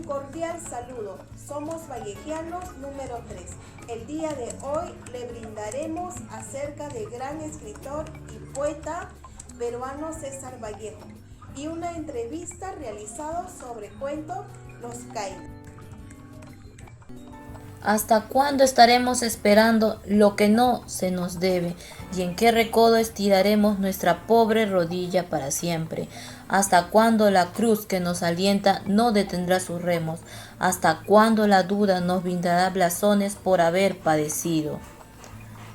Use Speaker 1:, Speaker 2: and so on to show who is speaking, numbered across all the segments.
Speaker 1: cordial saludo. Somos vallejianos número 3. El día de hoy le brindaremos acerca del gran escritor y poeta peruano César Vallejo y una entrevista realizada sobre cuento Los Caínas.
Speaker 2: ¿Hasta cuándo estaremos esperando lo que no se nos debe? ¿Y en qué recodo estiraremos nuestra pobre rodilla para siempre? ¿Hasta cuándo la cruz que nos alienta no detendrá sus remos? ¿Hasta cuándo la duda nos brindará blasones por haber padecido?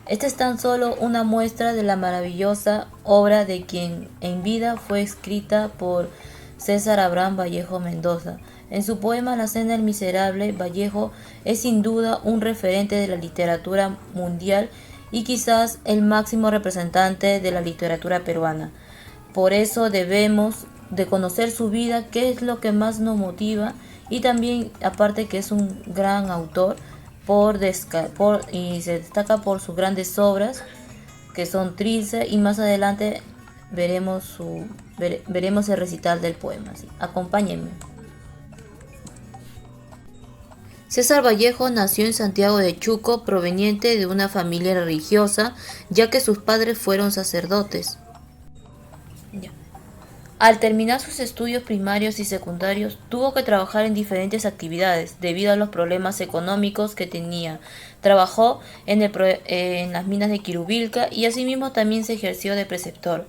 Speaker 2: Esta es tan solo una muestra de la maravillosa obra de quien en vida fue escrita por César Abraham Vallejo Mendoza. En su poema La Cena del Miserable, Vallejo es sin duda un referente de la literatura mundial y quizás el máximo representante de la literatura peruana. Por eso debemos de conocer su vida, qué es lo que más nos motiva, y también, aparte que es un gran autor, y se destaca por sus grandes obras, que son Trilce, y más adelante veremos el recital del poema. ¿Sí? Acompáñenme. César Vallejo nació en Santiago de Chuco, proveniente de una familia religiosa, ya que sus padres fueron sacerdotes. Al terminar sus estudios primarios y secundarios, tuvo que trabajar en diferentes actividades debido a los problemas económicos que tenía. Trabajó en las minas de Quirubilca y asimismo también se ejerció de preceptor.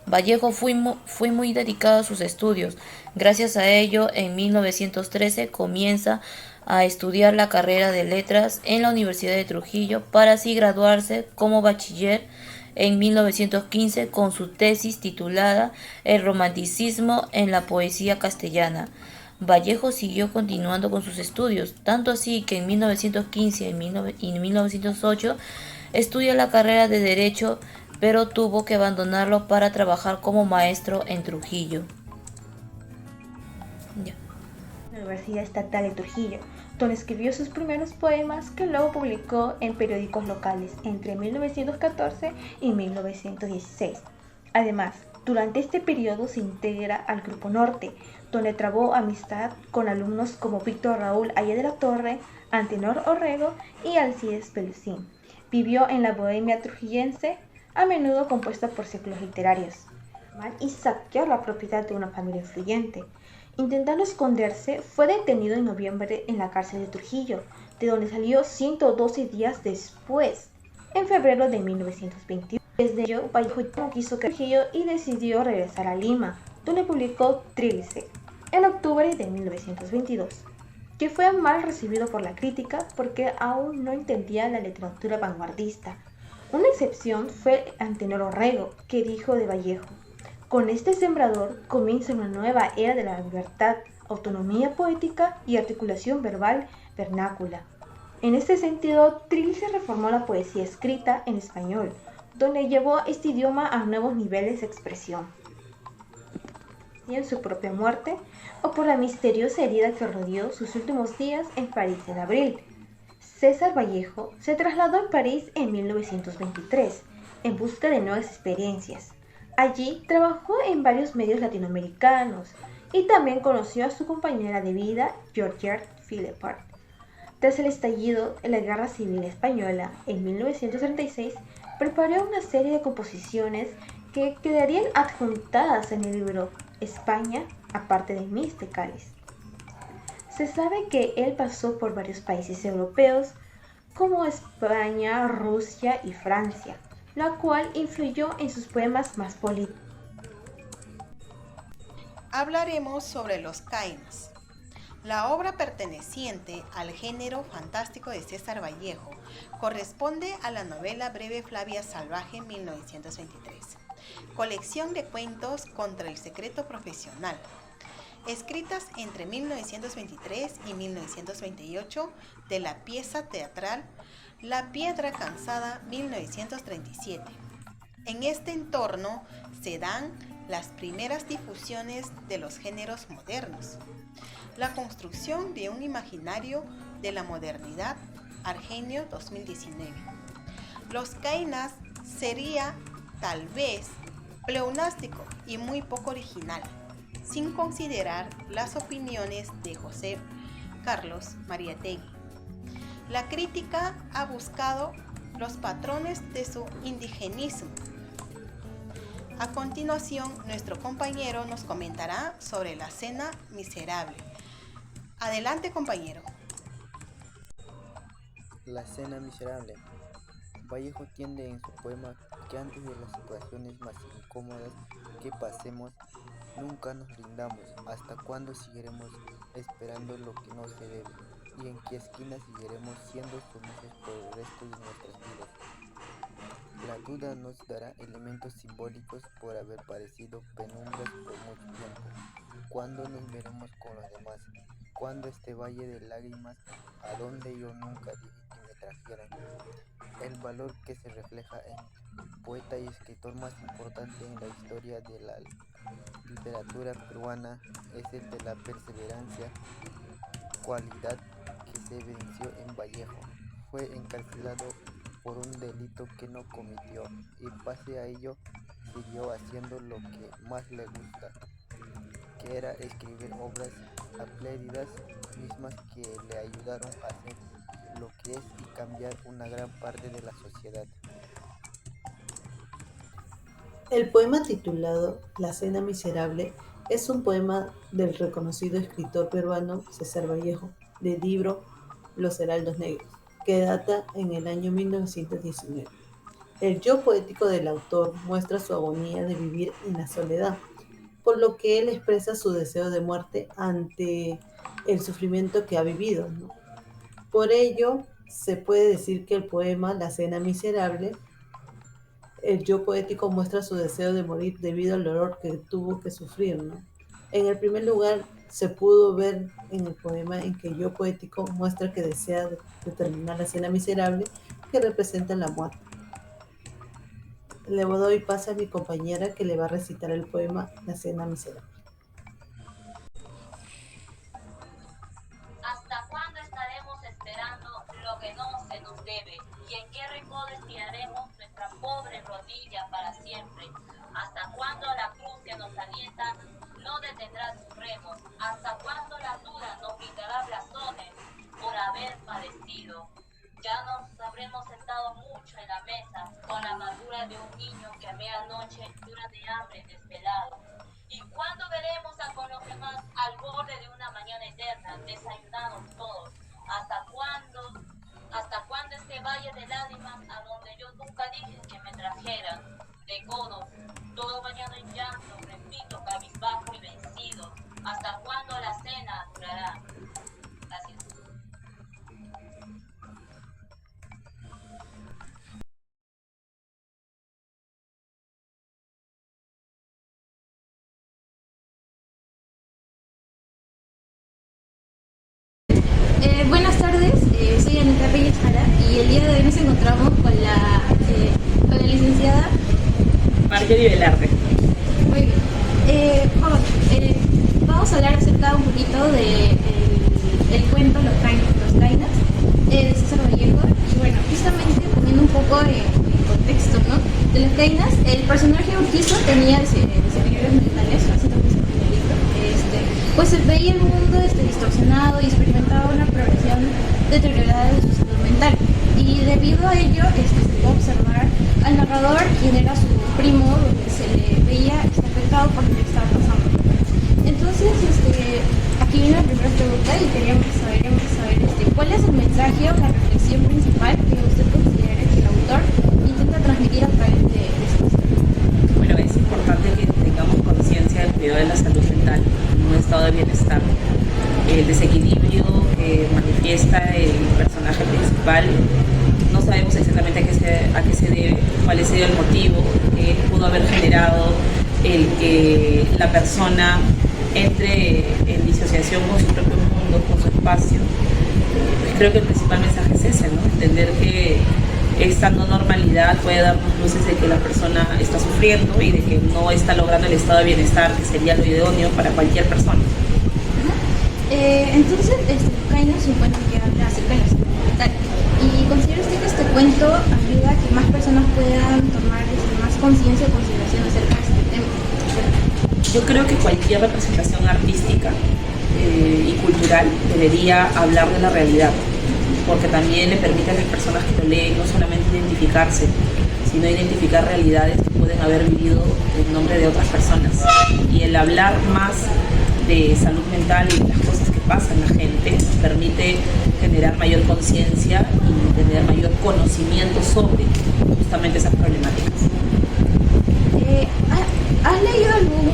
Speaker 2: Vallejo fue muy dedicado a sus estudios. Gracias a ello, en 1913 comienza a estudiar la carrera de letras en la Universidad de Trujillo para así graduarse como bachiller en 1915 con su tesis titulada El romanticismo en la poesía castellana. Vallejo siguió continuando con sus estudios, tanto así que en 1915 y 1908 estudia la carrera de Derecho, pero tuvo que abandonarlo para trabajar como maestro en Trujillo.
Speaker 3: Universidad Estatal de Trujillo, donde escribió sus primeros poemas que luego publicó en periódicos locales entre 1914 y 1916. Además, durante este periodo se integra al Grupo Norte, donde trabó amistad con alumnos como Víctor Raúl Aya de la Torre, Antenor Orrego y Alcides Pelusín. Vivió en la bohemia trujillense, a menudo compuesta por círculos literarios, y saqueó la propiedad de una familia influyente. Intentando esconderse, fue detenido en noviembre en la cárcel de Trujillo, de donde salió 112 días después, en febrero de 1921. Desde ello, Vallejo no quiso que Trujillo y decidió regresar a Lima, donde publicó Trilce, en octubre de 1922, que fue mal recibido por la crítica porque aún no entendía la literatura vanguardista. Una excepción fue Antenor Orrego, que dijo de Vallejo: con este sembrador comienza una nueva era de la libertad, autonomía poética y articulación verbal vernácula. En este sentido, Trilce reformó la poesía escrita en español, donde llevó este idioma a nuevos niveles de expresión. Y en su propia muerte, o por la misteriosa herida que rodeó sus últimos días en París en abril. César Vallejo se trasladó a París en 1923, en busca de nuevas experiencias. Allí trabajó en varios medios latinoamericanos y también conoció a su compañera de vida, Georgette Philippart. Tras el estallido de la Guerra Civil Española en 1936, preparó una serie de composiciones que quedarían adjuntadas en el libro España, aparte de mis de Cáliz. Se sabe que él pasó por varios países europeos como España, Rusia y Francia, la cual influyó en sus poemas más políticos.
Speaker 1: Hablaremos sobre Los Caínas. La obra perteneciente al género fantástico de César Vallejo corresponde a la novela breve Flavia Salvaje 1923, colección de cuentos contra el secreto profesional, escritas entre 1923 y 1928 de la pieza teatral La Piedra Cansada 1937. En este entorno se dan las primeras difusiones de los géneros modernos. La construcción de un imaginario de la modernidad, Argenio 2019. Los Caínas sería, tal vez, pleonástico y muy poco original. sin considerar las opiniones de José Carlos Mariátegui. La crítica ha buscado los patrones de su indigenismo. A continuación, nuestro compañero nos comentará sobre la cena miserable. Adelante, compañero.
Speaker 4: La cena miserable. Vallejo tiende en su poema que antes de las situaciones más incómodas que pasemos, nunca nos rindamos. ¿Hasta cuándo seguiremos esperando lo que no se debe? ¿Y en qué esquina seguiremos siendo sumisos por el resto de nuestras vidas? La duda nos dará elementos simbólicos por haber padecido penumbras por mucho tiempo. ¿Cuándo nos veremos con los demás? ¿Cuándo este valle de lágrimas a donde yo nunca dije que me trajeran? El valor que se refleja en el poeta y escritor más importante en la historia de la literatura peruana es el de la perseverancia, cualidad que se evidenció en Vallejo. Fue encarcelado por un delito que no cometió y pese a ello siguió haciendo lo que más le gusta, que era escribir obras espléndidas, mismas que le ayudaron a ser lo que es y cambiar una gran parte de la sociedad.
Speaker 5: El poema titulado La cena miserable es un poema del reconocido escritor peruano César Vallejo, del libro Los Heraldos Negros, que data en el año 1919. El yo poético del autor muestra su agonía de vivir en la soledad, por lo que él expresa su deseo de muerte ante el sufrimiento que ha vivido, ¿no? Por ello, se puede decir que el poema La cena miserable, el yo poético muestra su deseo de morir debido al dolor que tuvo que sufrir, ¿no? En el primer lugar, se pudo ver en el poema en que el yo poético muestra que desea terminar la cena miserable que representa la muerte. Le doy paso a mi compañera que le va a recitar el poema La cena miserable.
Speaker 2: ¿Hasta cuándo estaremos esperando lo que no se nos debe? ¿Y en qué recodo estiraremos nuestra pobre rodilla para siempre? ¿Hasta cuándo la cruz que nos alienta no detendrá sus remos? ¿Hasta cuándo la duda nos brindará blasones por haber padecido? Ya nos habremos sentado mucho en la mesa con la amargura de un niño que a medianoche llora de hambre desvelado. ¿Y cuándo veremos con los demás al borde de una mañana eterna, desayunados todos? ¿Hasta cuándo este valle de lágrimas a donde yo nunca dije que me trajeran? De codos, todo bañado en llanto, repito, cabizbajo y vencido. ¿Hasta cuándo la cena durará? Gracias.
Speaker 6: Buenas tardes, soy Anita Pérez Jara y el día de hoy nos encontramos con la licenciada
Speaker 7: Marjorie Velarde.
Speaker 6: Muy bien. Vamos a hablar acerca un poquito de el cuento Los Cainas de César Vallejo. Y bueno, justamente poniendo un poco en contexto, ¿no? De Los Cainas, el personaje Urquizo tenía desequilibrios mentales, así también se llama el libro. Pues veía el mundo distorsionado y experimentaba una progresión deteriorada de su salud mental. Y debido a ello, se pudo observar al narrador, quien era su primo, donde se le veía afectado por lo que estaba pasando. Entonces, aquí viene la primera pregunta y queríamos saber cuál es el mensaje o la reflexión principal que usted considera que el autor intenta transmitir a través de esta historia.
Speaker 7: Bueno, es importante que tengamos conciencia del cuidado de la salud mental, un estado de bienestar. El desequilibrio que manifiesta el personaje principal, no sabemos exactamente a qué se debe, cuál ha sido el motivo que pudo haber generado el que la persona entre en disociación con su propio mundo, con su espacio. Creo que el principal mensaje es ese, ¿no? Entender que esta no normalidad puede darnos luces de que la persona está sufriendo y de que no está logrando el estado de bienestar que sería lo idóneo para cualquier persona.
Speaker 6: Entonces, Caína es un cuento que habla acerca de la salud mental. ¿Y considera usted que este cuento ayuda a que más personas puedan tomar más conciencia o consideración acerca de este tema?
Speaker 7: Yo Yo creo que cualquier representación artística y cultural debería hablar de la realidad, porque también le permite a las personas que lo leen no solamente identificarse, sino identificar realidades que pueden haber vivido en nombre de otras personas. Y el hablar más de salud mental y de las cosas que pasan a la gente permite generar mayor conciencia y tener mayor conocimiento sobre justamente esas problemáticas.
Speaker 6: ¿Has leído algún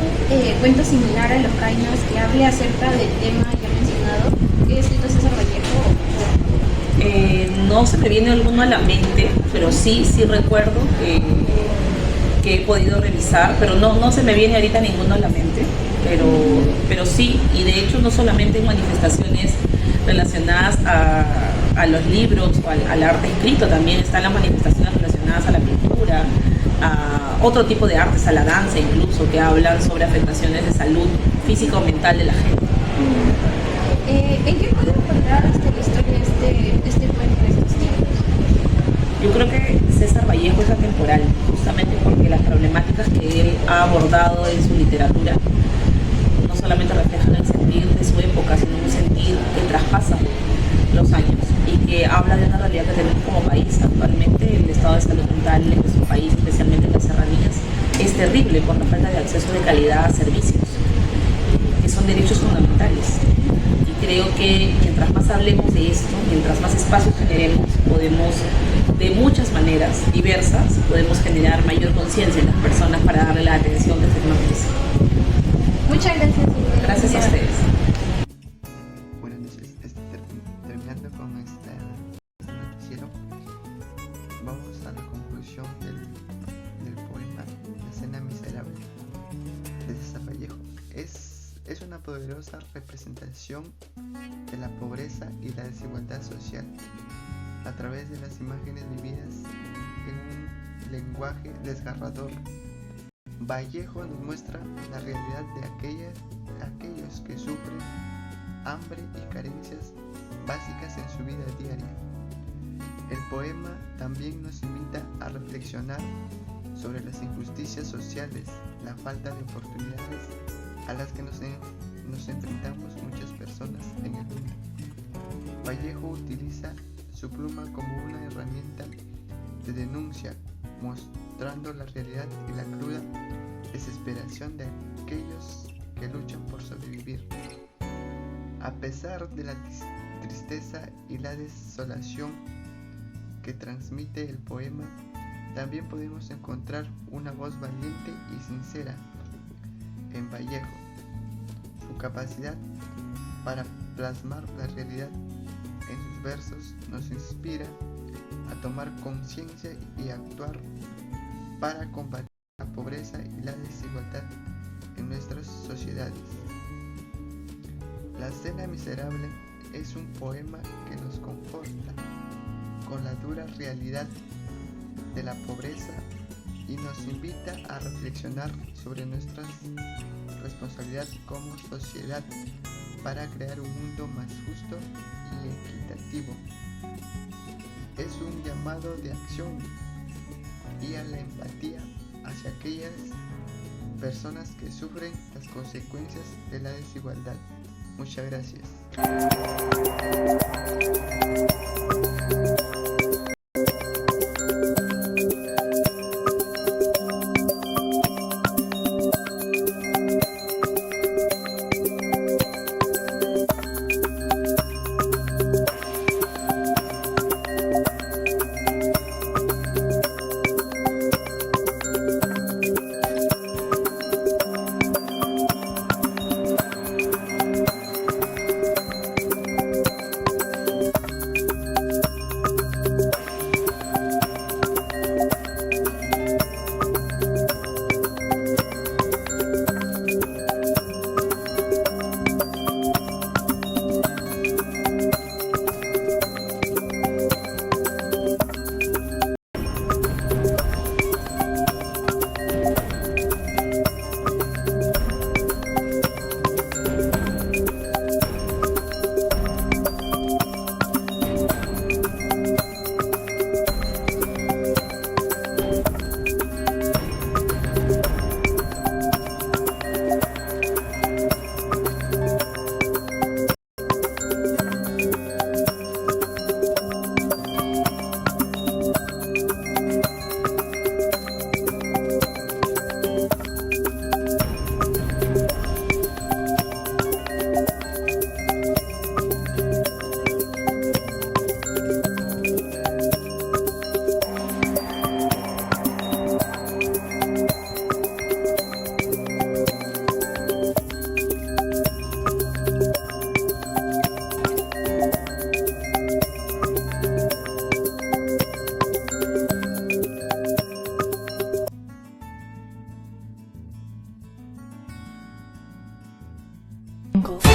Speaker 6: cuento similar a Los Kainas que hable acerca del tema ya mencionado que ha escrito César Vallejo?
Speaker 7: No se me viene alguno a la mente, pero sí recuerdo que he podido revisar, pero no se me viene ahorita ninguno a la mente, pero sí, y de hecho no solamente en manifestaciones relacionadas a los libros o al arte escrito, también están las manifestaciones relacionadas a la pintura, a otro tipo de artes, a la danza incluso, que hablan sobre afectaciones de salud física o mental de la gente.
Speaker 6: ¿En qué puedo encontrar la historia de este cuento de estos tiempos?
Speaker 7: Yo creo que César Vallejo es atemporal, justamente porque las problemáticas que él ha abordado en su literatura no solamente reflejan el sentir de su época, sino un sentir que traspasa los años y que habla de una realidad que tenemos como país. Actualmente el estado de salud mental en nuestro país, especialmente en las serranías, es terrible por la falta de acceso de calidad a servicios, que son derechos fundamentales. Y creo que mientras más hablemos de esto, mientras más espacios generemos, podemos, de muchas maneras diversas, podemos generar mayor conciencia en las personas para darle la atención que se merece.
Speaker 6: Muchas gracias.
Speaker 7: Gracias a ustedes.
Speaker 8: Buenas noches. Terminando con este noticiero, vamos a la conclusión del poema La Cena Miserable de César Vallejo. Es una poderosa representación de la pobreza y la desigualdad social a través de las imágenes vividas en un lenguaje desgarrador. Vallejo nos muestra la realidad de aquellos que sufren hambre y carencias básicas en su vida diaria. El poema también nos invita a reflexionar sobre las injusticias sociales, la falta de oportunidades a las que nos enfrentamos muchas personas en el mundo. Vallejo utiliza su pluma como una herramienta de denuncia, mostrando la realidad y la cruda desesperación de aquellos que luchan por sobrevivir. A pesar de la tristeza y la desolación que transmite el poema, también podemos encontrar una voz valiente y sincera en Vallejo. Su capacidad para plasmar la realidad en sus versos nos inspira a tomar conciencia y actuar para combatir la pobreza y la desigualdad en nuestras sociedades. La Cena Miserable es un poema que nos conforta con la dura realidad de la pobreza y nos invita a reflexionar sobre nuestra responsabilidad como sociedad para crear un mundo más justo y equitativo. Es un llamado de acción y a la empatía hacia aquellas personas que sufren las consecuencias de la desigualdad. Muchas gracias.
Speaker 9: Jungle.